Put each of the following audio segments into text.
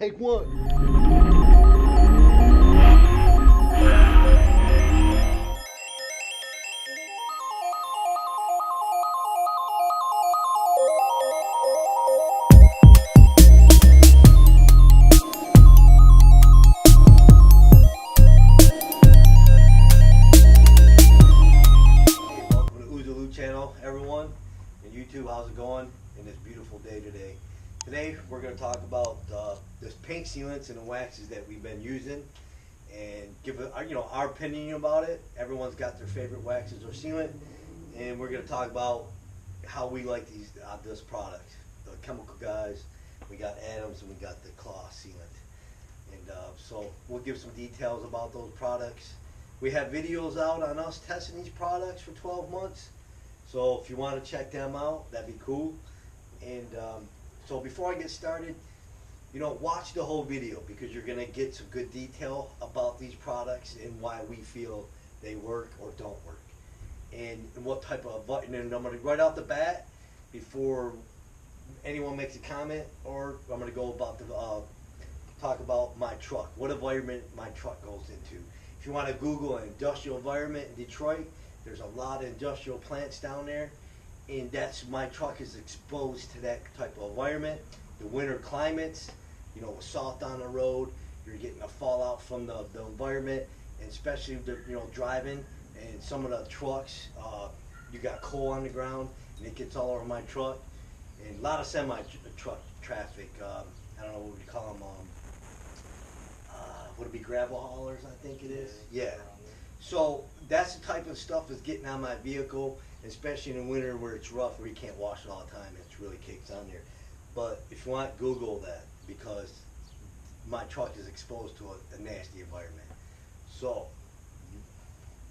Take one. Channel, everyone, and YouTube, how's it going in this beautiful day today? Today we're going to talk about this paint sealants and the waxes that we've been using, and give our opinion about it. Everyone's got their favorite waxes or sealant, and we're going to talk about how we like this product. The chemical guys, we got Adams, and we got the Klasse sealant, and so we'll give some details about those products. We have videos out on us testing these products for 12 months. So if you want to check them out, that'd be cool. And so before I get started, watch the whole video, because you're going to get some good detail about these products and why we feel they work or don't work. And what type of, and then I'm going to, right off the bat, before anyone makes a comment, or I'm going to go about talk about my truck, what environment my truck goes into. If you want to Google an industrial environment in Detroit, there's a lot of industrial plants down there, and my truck is exposed to that type of environment. The winter climates, with salt on the road, you're getting a fallout from the environment, and especially driving, and some of the trucks, you got coal on the ground, and it gets all over my truck, and a lot of semi-truck traffic. I don't know what we call them. Would it be gravel haulers? I think it is. Yeah. So that's the type of stuff that's getting on my vehicle, especially in the winter where it's rough, where you can't wash it all the time. It really kicks on there. But if you want, Google that, because my truck is exposed to a nasty environment. So,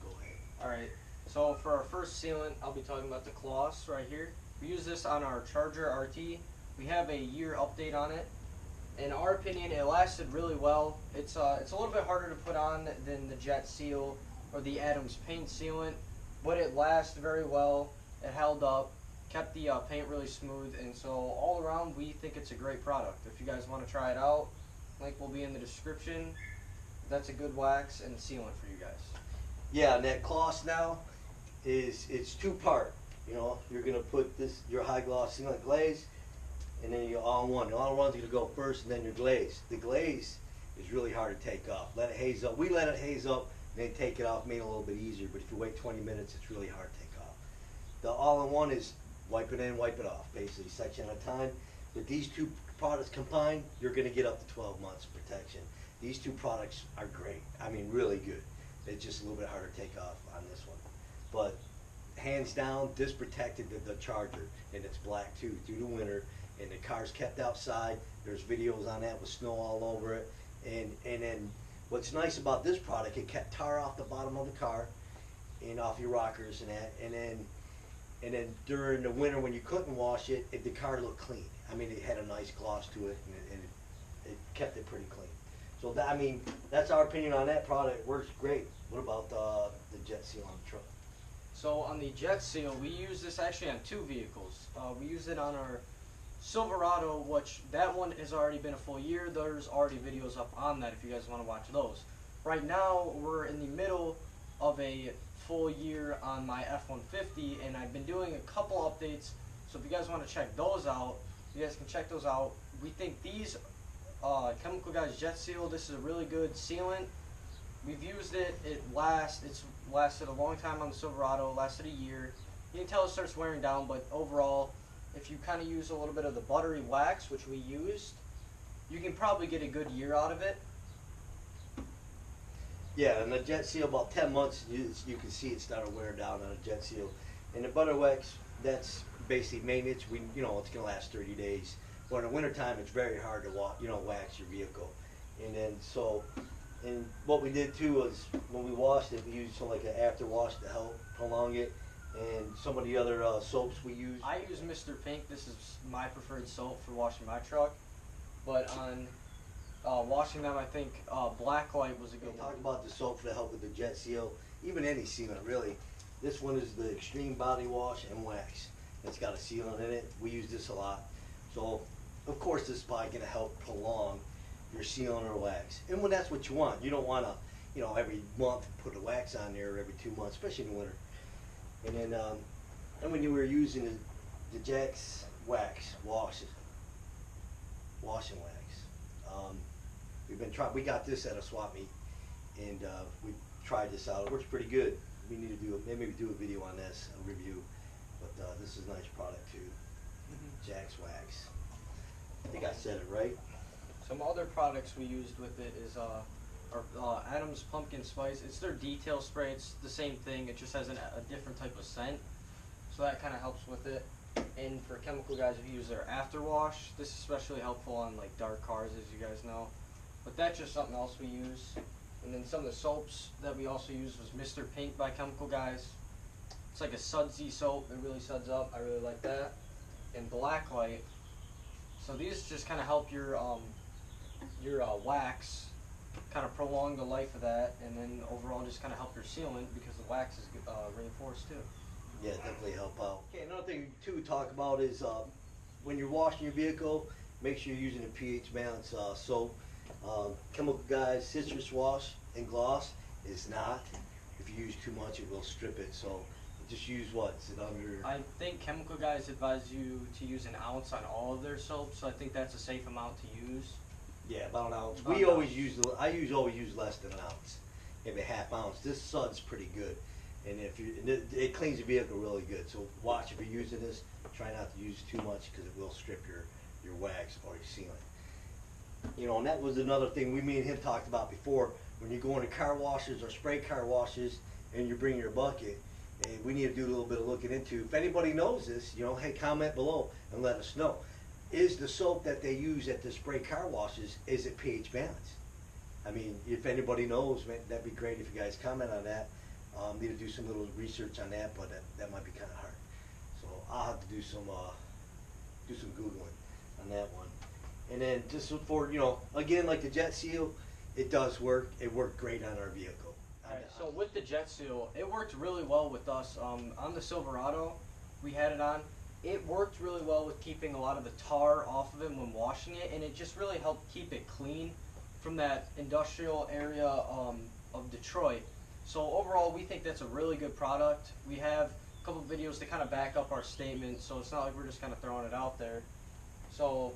go ahead. All right. So for our first sealant, I'll be talking about the Klasse right here. We use this on our Charger RT. We have a year update on it. In our opinion, it lasted really well. It's a little bit harder to put on than the Jet Seal or the Adams paint sealant, but it lasts very well. It held up, kept the paint really smooth, and so all around we think it's a great product. If you guys want to try it out, link will be in the description. That's a good wax and sealant for you guys. Yeah, and that Klasse now it's two-part. You're gonna put your high gloss sealant glaze, and then your all-in-one. The all-in-one's gonna go first, and then your glaze. The glaze is really hard to take off. Let it haze up. We let it haze up, and then take it off, made it a little bit easier. But if you wait 20 minutes, it's really hard to take off. The all-in-one is wipe it in, wipe it off, basically section at a time. With these two products combined, you're gonna get up to 12 months of protection. These two products are great. I mean, really good. It's just a little bit harder to take off on this one. But hands down, this protected the Charger, and it's black too through the winter. And the car's kept outside. There's videos on that with snow all over it. And then what's nice about this product, it kept tar off the bottom of the car and off your rockers and that. And then during the winter when you couldn't wash it, the car looked clean. I mean, it had a nice gloss to it, and it kept it pretty clean. So that's our opinion on that product. It works great. What about the Jet Seal on the truck? So on the Jet Seal, we use this actually on two vehicles. We use it on our Silverado, which that one has already been a full year. There's already videos up on that if you guys want to watch those. Right now, we're in the middle of a full year on my F-150, and I've been doing a couple updates. So if you guys want to check those out, you guys can check those out. We think these Chemical Guys Jet Seal, this is a really good sealant. We've used it. It's lasted a long time on the Silverado. Lasted a year. You can tell it starts wearing down, but overall, if you kind of use a little bit of the buttery wax, which we used, you can probably get a good year out of it. Yeah, and the Jet Seal, about 10 months, you can see it started wearing down on a Jet Seal. And the butter wax, that's basically maintenance. It's going to last 30 days. But in the wintertime, it's very hard to wax your vehicle. And then and what we did too was when we washed it, we used something like an after wash to help prolong it. And some of the other soaps we use. I use Mr. Pink. This is my preferred soap for washing my truck. But on washing them, I think Blacklight was a good one. Talk about the soap to help with the Jet Seal. Even any sealant, really. This one is the Extreme Body Wash and Wax. It's got a sealant in it. We use this a lot. So, of course, this is probably going to help prolong your sealant or wax. And when that's what you want, you don't want to, you know, every month put a wax on there, or every 2 months, especially in the winter. And then, and when you were using the Jack's wax, washing wax, we got this at a swap meet, and we tried this out. It works pretty good. We need to maybe do a video on this, a review. But this is a nice product too. Jack's wax. I think I said it right. Some other products we used with it is our Adam's Pumpkin Spice. It's their detail spray. It's the same thing. It just has a different type of scent. So that kind of helps with it. And for chemical guys, if you use their afterwash, this is especially helpful on like dark cars, as you guys know. But that's just something else we use. And then some of the soaps that we also used was Mr. Pink by Chemical Guys. It's like a sudsy soap. It really suds up. I really like that. And Blacklight. So these just kind of help your wax kind of prolong the life of that, and then overall just kind of help your sealant because the wax is reinforced too. Yeah, definitely help out. Okay, another thing too to talk about is when you're washing your vehicle, make sure you're using a pH balance soap. Chemical Guys citrus wash and gloss is not. If you use too much, it will strip it. So just use what? Is it under? I think Chemical Guys advise you to use an ounce on all of their soaps, so I think that's a safe amount to use. Yeah, about an ounce. About We an always ounce. use. Always use less than an ounce, maybe a half ounce. This suds pretty good, and it cleans the vehicle really good. So watch if you're using this. Try not to use too much because it will strip your wax or your sealant. You know, and that was another thing me and him talked about before. When you go into car washes or spray car washes and you bring your bucket, and we need to do a little bit of looking into. If anybody knows this, you know, hey, comment below and let us know. Is the soap that they use at the spray car washes, is it pH balanced? I mean, if anybody knows, man, that'd be great if you guys comment on that. Need to do some little research on that, but that might be kind of hard. So I'll have to do some Googling on that one. And then just for, you know, again, like the Jet Seal, it does work. It worked great on our vehicle. Alright, so with the Jet Seal, it worked really well with us. On the Silverado, we had it on. It worked really well with keeping a lot of the tar off of it when washing it, and it just really helped keep it clean from that industrial area of Detroit. So overall, we think that's a really good product. We have a couple of videos to kind of back up our statement, so it's not like we're just kind of throwing it out there. So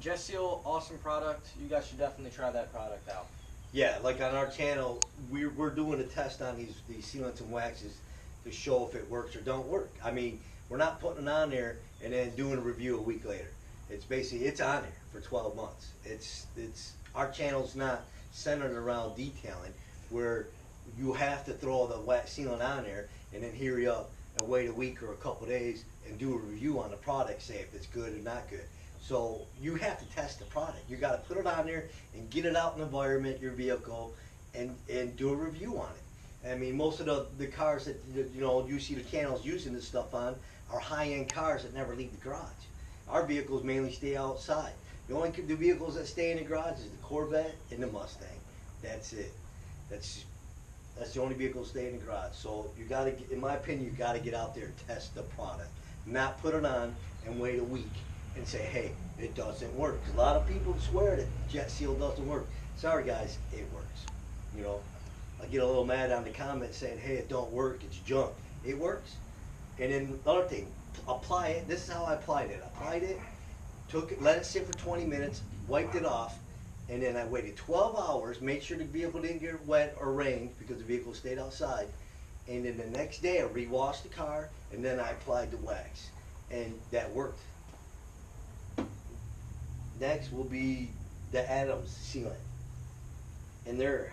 Jet Seal, awesome product. You guys should definitely try that product out. Yeah, like on our channel, we're doing a test on these sealants and waxes to show if it works or don't work. I mean, we're not putting it on there and then doing a review a week later. It's basically, it's on there for 12 months. Our channel's not centered around detailing, where you have to throw the wax sealant on there and then hurry up and wait a week or a couple days and do a review on the product, say if it's good or not good. So you have to test the product. You got to put it on there and get it out in the environment, your vehicle, and do a review on it. I mean, most of the cars that you see the channels using this stuff on are high-end cars that never leave the garage. Our vehicles mainly stay outside. The vehicles that stay in the garage is the Corvette and the Mustang. That's it. That's the only vehicles stay in the garage. So you got to, in my opinion, you got to get out there and test the product, not put it on and wait a week and say, hey, it doesn't work. 'Cause a lot of people swear that Jet Seal doesn't work. Sorry guys, it works. You know, I get a little mad on the comments saying, hey, it don't work, it's junk. It works. And then the other thing, apply it. This is how I applied it. Applied it, took it, let it sit for 20 minutes, wiped it off, and then I waited 12 hours, made sure the vehicle didn't get wet or rained because the vehicle stayed outside. And then the next day I re-washed the car, and then I applied the wax. And that worked. Next will be the Adams sealant and their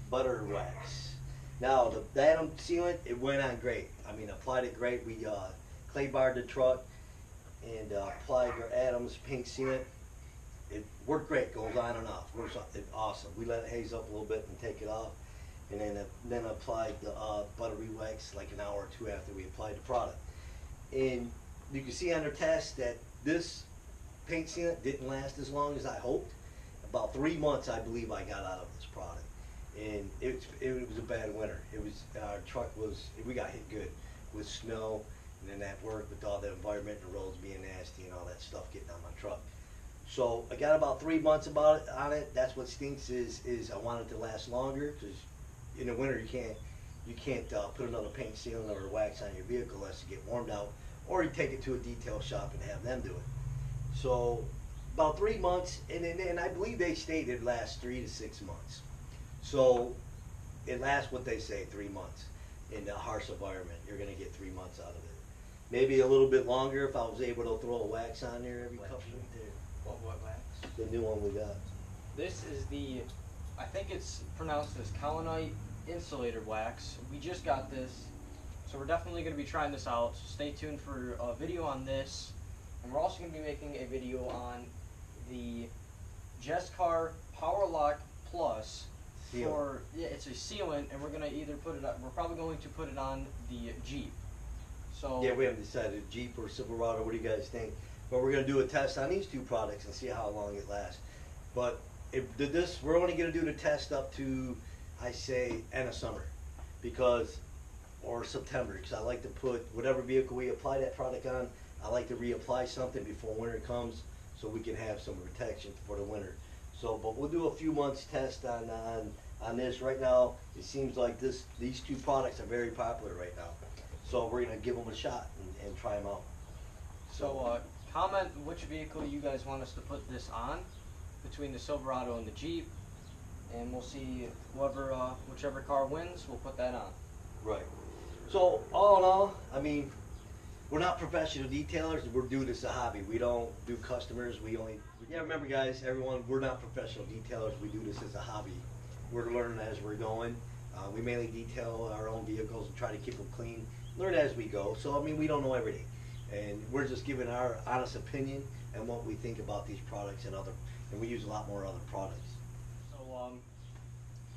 butter wax. Now the Adams sealant, it went on great. I mean, applied it great. We clay barred the truck and applied our Adams pink sealant. It worked great. Goes on and off. Works awesome. We let it haze up a little bit and take it off, and then applied the buttery wax like an hour or two after we applied the product. And you can see on their test that this paint sealant didn't last as long as I hoped. About 3 months, I believe, I got out of this product, and it was a bad winter. Our truck we got hit good with snow, and then that worked with all the environment and the roads being nasty and all that stuff getting on my truck. So I got about 3 months on it. That's what stinks is I want it to last longer, because in the winter you can't put another paint sealant or wax on your vehicle unless you get warmed out, or you take it to a detail shop and have them do it. So about 3 months, and I believe they stated it lasts 3 to 6 months. So it lasts what they say, 3 months. In a harsh environment, you're going to get 3 months out of it. Maybe a little bit longer if I was able to throw a wax on there every couple of days. What wax? The new one we got. This is the, I think it's pronounced as Collinite insulator wax. We just got this, so we're definitely going to be trying this out. So stay tuned for a video on this, and we're also going to be making a video on the Jescar Power Lock Plus. It's a sealant, and we're gonna either put it on, we're probably going to put it on the Jeep. So yeah, we haven't decided, Jeep or Silverado. What do you guys think? But we're gonna do a test on these two products and see how long it lasts. But we're only gonna do the test up to, I say, end of summer, or September, because I like to put whatever vehicle we apply that product on. I like to reapply something before winter comes, so we can have some protection for the winter. So, but we'll do a few months test on this. Right now, it seems like these two products are very popular right now. So we're gonna give them a shot and try them out. So comment which vehicle you guys want us to put this on, between the Silverado and the Jeep, and we'll see whichever car wins, we'll put that on. Right. So all in all, I mean, we're not professional detailers. We're doing this as a hobby. We don't do customers. Remember guys, everyone, we're not professional detailers. We do this as a hobby. We're learning as we're going. We mainly detail our own vehicles and try to keep them clean. Learn as we go. So I mean, we don't know everything, and we're just giving our honest opinion and what we think about these products and we use a lot more other products. So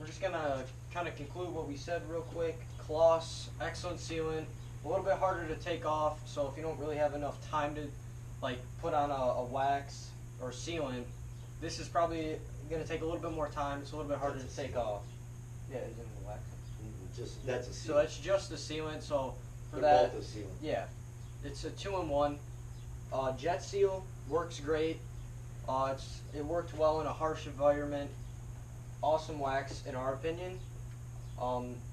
we're just gonna kind of conclude what we said real quick. Klasse, excellent sealant. A little bit harder to take off, so if you don't really have enough time to put on a wax or sealant, this is probably going to take a little bit more time. It's a little bit harder to take off. Yeah, it's in the wax. That's a sealant. So that's just the sealant. So for They're that, both a sealant. yeah, it's a 2-in-1. Jet Seal works great. It worked well in a harsh environment. Awesome wax in our opinion.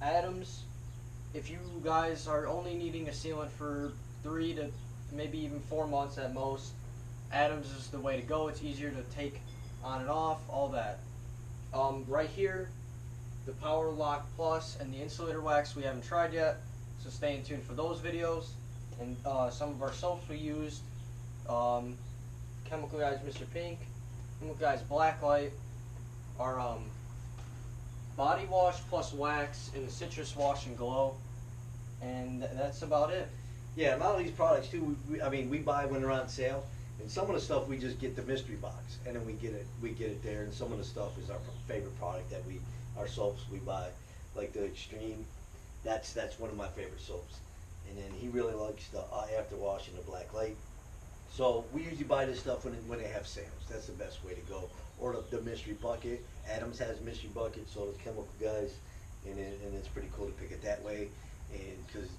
Adams, if you guys are only needing a sealant for 3 to maybe even 4 months at most, Adams is the way to go. It's easier to take on and off, all that. Right here, the Power Lock Plus and the insulator wax we haven't tried yet, so stay tuned for those videos. And some of our soaps we used, Chemical Guys Mr. Pink, Chemical Guys Blacklight, our body wash plus wax in the citrus wash and glow, and that's about it. Yeah, a lot of these products too, we buy when they're on sale, and some of the stuff we just get the mystery box, and then we get it there, and some of the stuff is our favorite product that our soaps we buy, like the Extreme. That's one of my favorite soaps, and then he really likes the after wash and the black light. So we usually buy this stuff when they have sales. That's the best way to go. Or the mystery bucket. Adams has a mystery bucket, so does Chemical Guys, and it's pretty cool to pick it that way, and because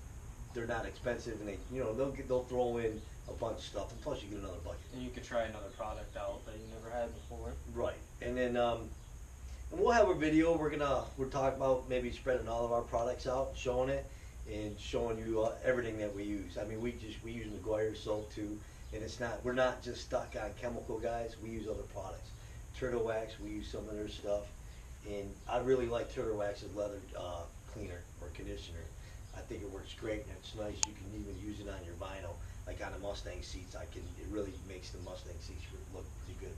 they're not expensive, and they'll throw in a bunch of stuff, and plus you get another bucket. And you could try another product out that you never had before. Right, and then and we'll have a video. We're talking about maybe spreading all of our products out, showing it, and showing you everything that we use. I mean, we use McGuire soap too, and we're not just stuck on Chemical Guys. We use other products. Turtle Wax, we use some of their stuff, and I really like Turtle Wax's leather cleaner or conditioner. I think it works great, and it's nice. You can even use it on your vinyl, like on the Mustang seats. It really makes the Mustang seats look pretty good.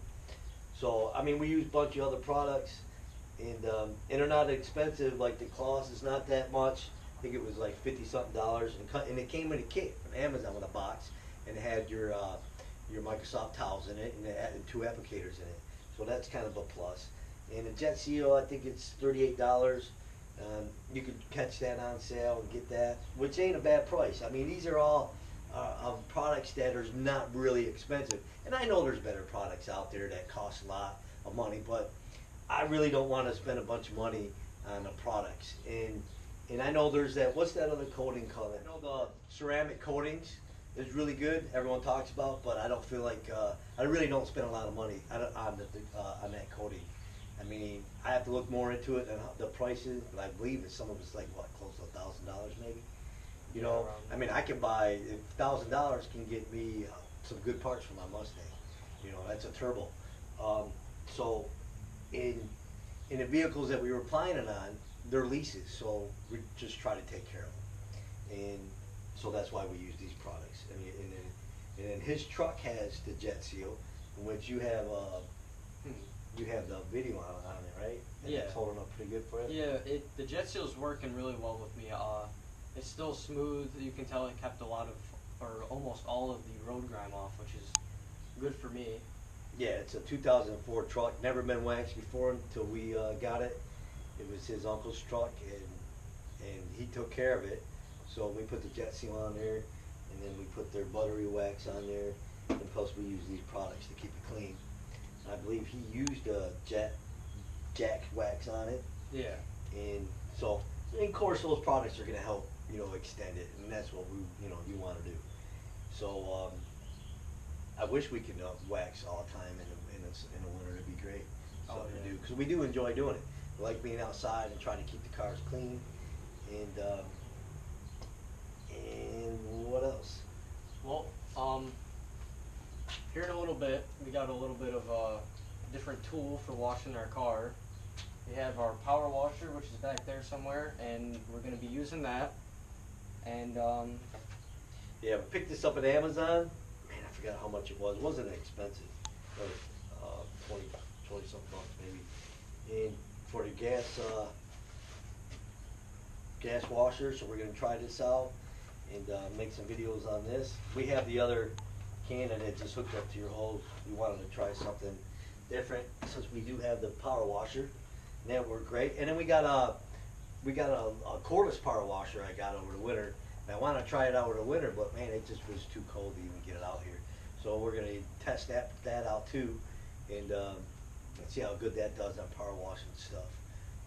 So I mean, we use a bunch of other products, and they're not expensive. Like the Klasse is not that much. I think it was like $50-something, and it came in a kit from Amazon with a box, and it had your Microsoft towels in it, and it had 2 applicators in it. So that's kind of a plus. And the Jet Seal, I think it's $38. You could catch that on sale and get that, which ain't a bad price. I mean, these are all products that are not really expensive. And I know there's better products out there that cost a lot of money, but I really don't want to spend a bunch of money on the products. And I know there's what's that other coating called? I know the ceramic coatings. is really good. Everyone talks about, but I don't feel like I really don't spend a lot of money on that coating. I mean, I have to look more into it and the prices, but I believe that some of it's like what, close to $1,000 maybe. You know, I mean, I can buy $1,000 can get me some good parts for my Mustang. You know, that's a turbo. So in the vehicles that we were planning on, they're leases, so we just try to take care of them, and so that's why we use these products. And then his truck has the jet seal, in which you have the video on it, right? And yeah. It's holding up pretty good for you. Yeah, the jet seal's working really well with me. It's still smooth. You can tell it kept a lot of, or almost all of the road grime off, which is good for me. Yeah, it's a 2004 truck. Never been waxed before until we got it. It was his uncle's truck, and he took care of it. So we put the jet seal on there, and then we put their buttery wax on there, and plus we use these products to keep it clean. I believe he used a jack wax on it. Yeah. And so, of course, those products are going to help, you know, extend it, and that's what we, you want to do. So I wish we could wax all the time in the winter. It'd be great to do, because we do enjoy doing it. We like being outside and trying to keep the cars clean. And what else? Well, here in a little bit, we got a little bit of a different tool for washing our car. We have our power washer, which is back there somewhere, and we're going to be using that. And yeah, we picked this up at Amazon. Man, I forgot how much it was. It wasn't expensive. It was 20 something bucks maybe. And for the gas washer, so we're going to try this out and make some videos on this. We have the other can and it just hooked up to your hose. We wanted to try something different since we do have the power washer, and that worked great. And then we got a cordless power washer I got over the winter. And I want to try it out over the winter, but man, it just was too cold to even get it out here. So we're going to test that out too, and see how good that does on power washing stuff,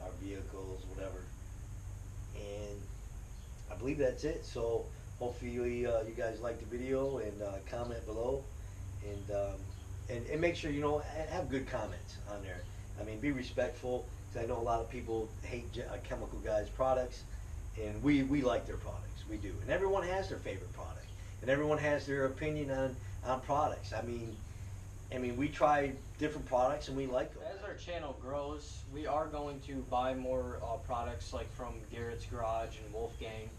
our vehicles, whatever. And I believe that's it. So hopefully you guys like the video, and comment below, and make sure have good comments on there. I mean, be respectful, because I know a lot of people hate Chemical Guys products, and we like their products. We do, and everyone has their favorite product, and everyone has their opinion on products. I mean, we try different products and we like them. As our channel grows, we are going to buy more products like from Garrett's Garage and Wolfgang.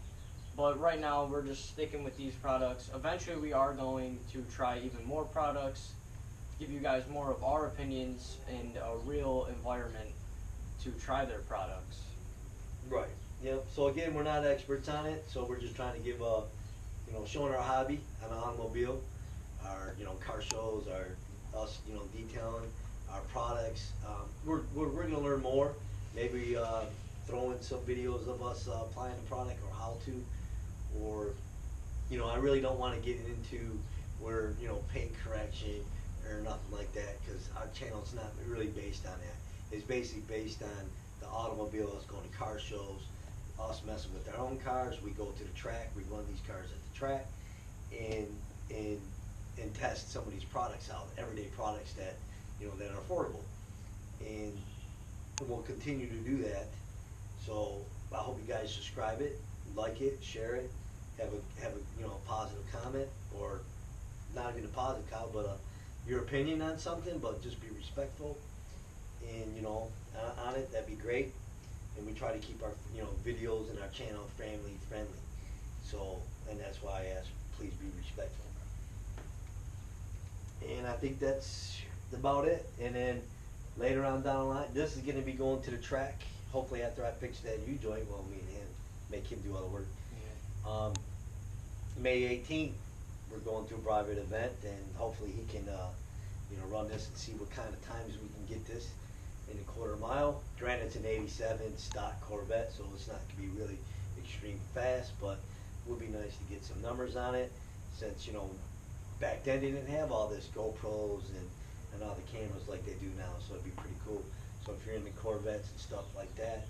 But right now, we're just sticking with these products. Eventually, we are going to try even more products, give you guys more of our opinions and a real environment to try their products. Right. Yep. So again, we're not experts on it, so we're just trying to give showing our hobby on an automobile, our car shows, us detailing our products. We're gonna learn more. Maybe throw in some videos of us applying the product or how to, or I really don't want to get into where paint correction or nothing like that, because our channel's not really based on that. It's basically based on the automobile, us going to car shows, us messing with our own cars. We go to the track, we run these cars at the track, and test some of these products out, everyday products that that are affordable, and we'll continue to do that. So I hope you guys subscribe it, like it, share it, have a positive comment, or not even a positive comment, but your opinion on something, but just be respectful, and on it. That'd be great. And we try to keep our videos and our channel family friendly. So, and that's why I ask, please be respectful. And I think that's about it. And then later on down the line, this is going to be going to the track. Hopefully after I fix that U-joint, well, me and him, make him do all the work. Yeah. May 18th, we're going to a private event, and hopefully he can run this and see what kind of times we can get this in a quarter mile. Granted, it's an 87 stock Corvette, so it's not going to be really extreme fast, but it would be nice to get some numbers on it, since back then they didn't have all this GoPros and all the cameras like they do now, so it'd be pretty cool. So if you're into Corvettes and stuff like that,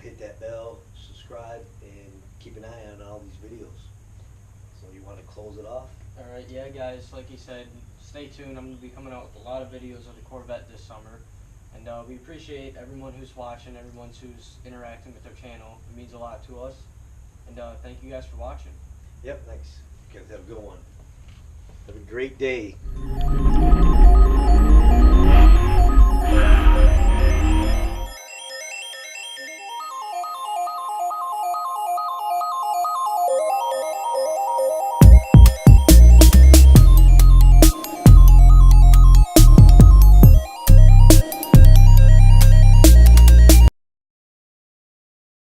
hit that bell, subscribe, and keep an eye on all these videos. So you want to close it off? Alright, yeah guys, like he said, stay tuned. I'm going to be coming out with a lot of videos of the Corvette this summer. And we appreciate everyone who's watching, everyone who's interacting with our channel. It means a lot to us. And thank you guys for watching. Yep, thanks. You guys have a good one. Have a great day.